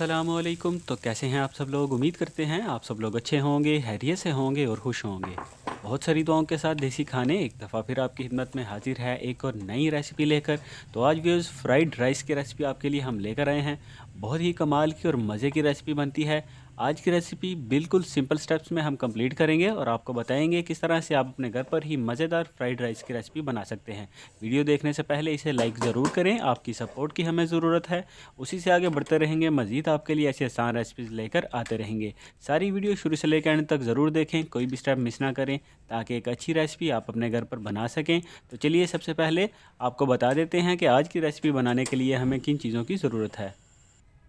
अस्सलामुअलैकुम। तो कैसे हैं आप सब लोग? उम्मीद करते हैं आप सब लोग अच्छे होंगे, खैरियत से होंगे और खुश होंगे। बहुत सारी दुआओं के साथ देसी खाने एक दफ़ा फिर आपकी खिदमत में हाजिर है एक और नई रेसिपी लेकर। तो आज व्यूअर्स फ्राइड राइस की रेसिपी आपके लिए हम लेकर आए हैं। बहुत ही कमाल की और मज़े की रेसिपी बनती है। आज की रेसिपी बिल्कुल सिंपल स्टेप्स में हम कंप्लीट करेंगे और आपको बताएंगे किस तरह से आप अपने घर पर ही मज़ेदार फ्राइड राइस की रेसिपी बना सकते हैं। वीडियो देखने से पहले इसे लाइक ज़रूर करें, आपकी सपोर्ट की हमें ज़रूरत है। उसी से आगे बढ़ते रहेंगे, मज़ीद आपके लिए ऐसी आसान रेसिपीज़ लेकर आते रहेंगे। सारी वीडियो शुरू से लेकर एंड तक ज़रूर देखें, कोई भी स्टेप मिस ना करें ताकि एक अच्छी रेसिपी आप अपने घर पर बना सकें। तो चलिए सबसे पहले आपको बता देते हैं कि आज की रेसिपी बनाने के लिए हमें किन चीज़ों की ज़रूरत है।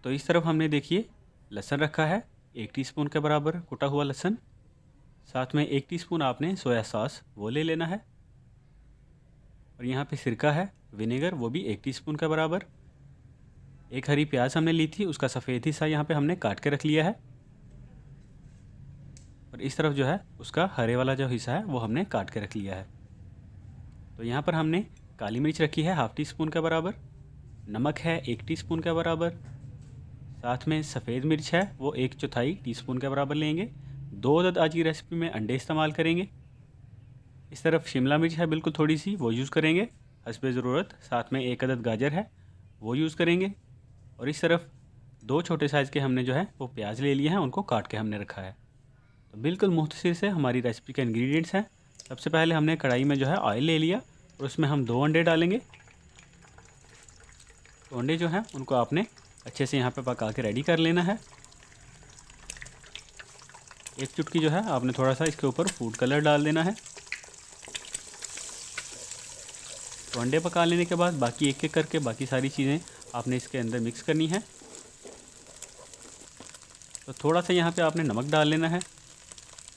तो इस तरफ हमने देखिए लहसुन रखा है 1 टीस्पून के बराबर कुटा हुआ लहसुन। साथ में 1 टीस्पून आपने सोया सॉस वो ले लेना है। और यहाँ पे सिरका है विनेगर, वो भी 1 टीस्पून के बराबर। एक हरी प्याज हमने ली थी, उसका सफ़ेद हिस्सा यहाँ पे हमने काट के रख लिया है। और इस तरफ जो है उसका हरे वाला जो हिस्सा है वो हमने काट के रख लिया है। तो यहाँ पर हमने काली मिर्च रखी है ½ टीस्पून के बराबर। नमक है 1 टीस्पून के बराबर। साथ में सफ़ेद मिर्च है वो 1/4 टीस्पून के बराबर लेंगे। 2 अदद आज की रेसिपी में अंडे इस्तेमाल करेंगे। इस तरफ शिमला मिर्च है बिल्कुल थोड़ी सी, वो यूज़ करेंगे हस्बे ज़रूरत। साथ में 1 अदद गाजर है वो यूज़ करेंगे। और इस तरफ 2 छोटे साइज़ के हमने जो है वो प्याज ले लिए हैं, उनको काट के हमने रखा है। तो बिल्कुल मुख्तसर से हमारी रेसिपी के इंग्रेडिएंट्स हैं। सबसे पहले हमने कढ़ाई में जो है ऑयल ले लिया और उसमें हम 2 अंडे डालेंगे। तो अंडे जो हैं उनको आपने अच्छे से यहाँ पे पका के रेडी कर लेना है। एक चुटकी जो है आपने थोड़ा सा इसके ऊपर फूड कलर डाल देना है। तो अंडे पका लेने के बाद बाकी एक एक करके बाकी सारी चीज़ें आपने इसके अंदर मिक्स करनी है। तो थोड़ा सा यहाँ पे आपने नमक डाल लेना है,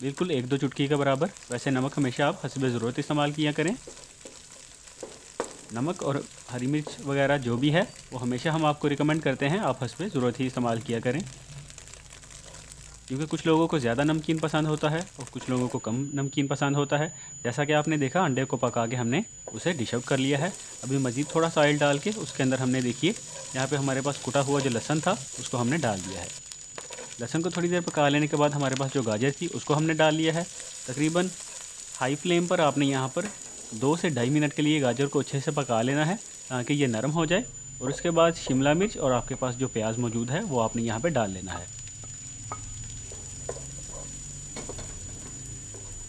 बिल्कुल 1-2 चुटकी के बराबर। वैसे नमक हमेशा आप हस्बे ज़रूरत इस्तेमाल किया करें। नमक और हरी मिर्च वगैरह जो भी है वो हमेशा हम आपको रिकमेंड करते हैं आप हस्बे ज़रूरत ही इस्तेमाल किया करें, क्योंकि कुछ लोगों को ज़्यादा नमकीन पसंद होता है और कुछ लोगों को कम नमकीन पसंद होता है। जैसा कि आपने देखा अंडे को पका के हमने उसे डिश आउट कर लिया है। अभी मज़ीद थोड़ा सा ऑयल डाल के उसके अंदर हमने देखिए यहाँ पे हमारे पास कुटा हुआ जो लहसुन था उसको हमने डाल दिया है। लहसुन को थोड़ी देर पका लेने के बाद हमारे पास जो गाजर थी उसको हमने डाल लिया है। तकरीबन हाई फ्लेम पर आपने यहाँ पर 2 से 2.5 मिनट के लिए गाजर को अच्छे से पका लेना है ताकि ये नरम हो जाए। और उसके बाद शिमला मिर्च और आपके पास जो प्याज मौजूद है वो आपने यहाँ पे डाल लेना है।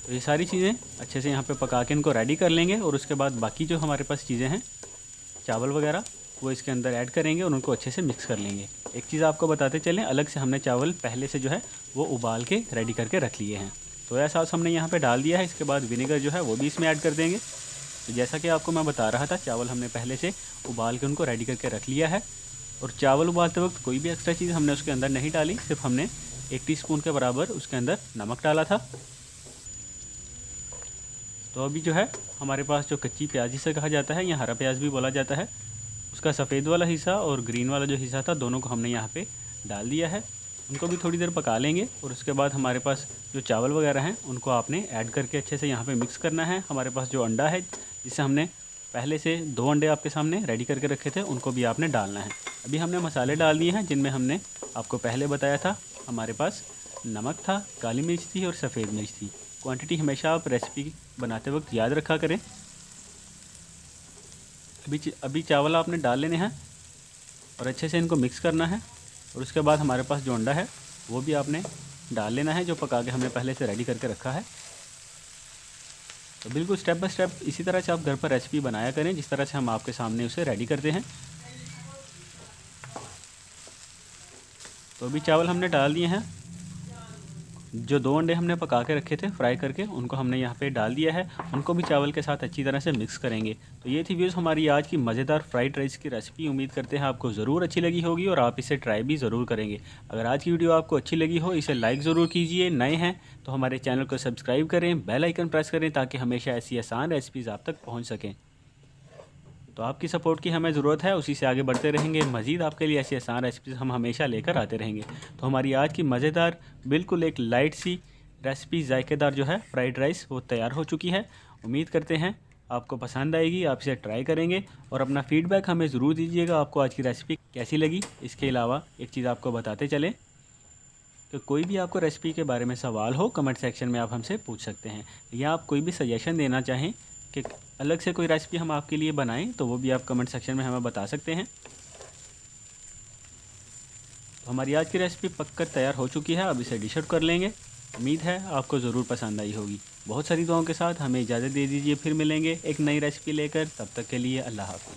तो ये सारी चीज़ें अच्छे से यहाँ पे पका के इनको रेडी कर लेंगे। और उसके बाद बाकी जो हमारे पास चीज़ें हैं चावल वगैरह वो इसके अंदर ऐड करेंगे और उनको अच्छे से मिक्स कर लेंगे। एक चीज़ आपको बताते चलें, अलग से हमने चावल पहले से जो है वो उबाल के रेडी करके रख लिए हैं। सोया सॉस हमने यहाँ पे डाल दिया है। इसके बाद विनेगर जो है वो भी इसमें ऐड कर देंगे। तो जैसा कि आपको मैं बता रहा था, चावल हमने पहले से उबाल के उनको रेडी करके रख लिया है। और चावल उबालते वक्त कोई भी एक्स्ट्रा चीज़ हमने उसके अंदर नहीं डाली, सिर्फ हमने 1 टीस्पून के बराबर उसके अंदर नमक डाला था। तो अभी जो है हमारे पास जो कच्ची प्याज जिसे कहा जाता है या हरा प्याज भी बोला जाता है, उसका सफ़ेद वाला हिस्सा और ग्रीन वाला जो हिस्सा था दोनों को हमने यहाँ पे डाल दिया है। उनको भी थोड़ी देर पका लेंगे। और उसके बाद हमारे पास जो चावल वगैरह हैं उनको आपने ऐड करके अच्छे से यहाँ पे मिक्स करना है। हमारे पास जो अंडा है जिसे हमने पहले से 2 अंडे आपके सामने रेडी करके रखे थे उनको भी आपने डालना है। अभी हमने मसाले डाल दिए हैं जिनमें हमने आपको पहले बताया था हमारे पास नमक था, काली मिर्च थी और सफ़ेद मिर्च थी। क्वांटिटी हमेशा आप रेसिपी बनाते वक्त याद रखा करें। अभी चावल आपने डाल लेने हैं और अच्छे से इनको मिक्स करना है। और उसके बाद हमारे पास जो अंडा है वो भी आपने डाल लेना है, जो पका के हमने पहले से रेडी करके रखा है। तो बिल्कुल स्टेप बाय स्टेप इसी तरह से आप घर पर रेसिपी बनाया करें जिस तरह से हम आपके सामने उसे रेडी करते हैं। तो अभी चावल हमने डाल दिए हैं। जो 2 अंडे हमने पका के रखे थे फ्राई करके उनको हमने यहाँ पे डाल दिया है। उनको भी चावल के साथ अच्छी तरह से मिक्स करेंगे। तो ये थी व्यूज़ हमारी आज की मज़ेदार फ्राइड राइस की रेसिपी। उम्मीद करते हैं आपको ज़रूर अच्छी लगी होगी और आप इसे ट्राई भी ज़रूर करेंगे। अगर आज की वीडियो आपको अच्छी लगी हो इसे लाइक ज़रूर कीजिए। नए हैं तो हमारे चैनल को सब्सक्राइब करें, बेल आइकन प्रेस करें ताकि हमेशा ऐसी आसान रेसिपीज़ आप तक पहुँच सकें। तो आपकी सपोर्ट की हमें ज़रूरत है, उसी से आगे बढ़ते रहेंगे। मज़ीद आपके लिए ऐसी आसान रेसिपीज़ हम हमेशा लेकर आते रहेंगे। तो हमारी आज की मज़ेदार बिल्कुल एक लाइट सी रेसिपी जायकेदार जो है फ्राइड राइस वो तैयार हो चुकी है। उम्मीद करते हैं आपको पसंद आएगी, आप इसे ट्राई करेंगे और अपना फ़ीडबैक हमें ज़रूर दीजिएगा आपको आज की रेसिपी कैसी लगी। इसके अलावा एक चीज़ आपको बताते चलें कि कोई भी आपको रेसिपी के बारे में सवाल हो कमेंट सेक्शन में आप हमसे पूछ सकते हैं, या आप कोई भी सजेशन देना चाहें कि अलग से कोई रेसिपी हम आपके लिए बनाएं तो वो भी आप कमेंट सेक्शन में हमें बता सकते हैं। तो हमारी आज की रेसिपी पककर तैयार हो चुकी है, अब इसे डिश आउट कर लेंगे। उम्मीद है आपको ज़रूर पसंद आई होगी। बहुत सारी दुआओं के साथ हमें इजाज़त दे दीजिए, फिर मिलेंगे एक नई रेसिपी लेकर। तब तक के लिए अल्लाह हाफ़िज़।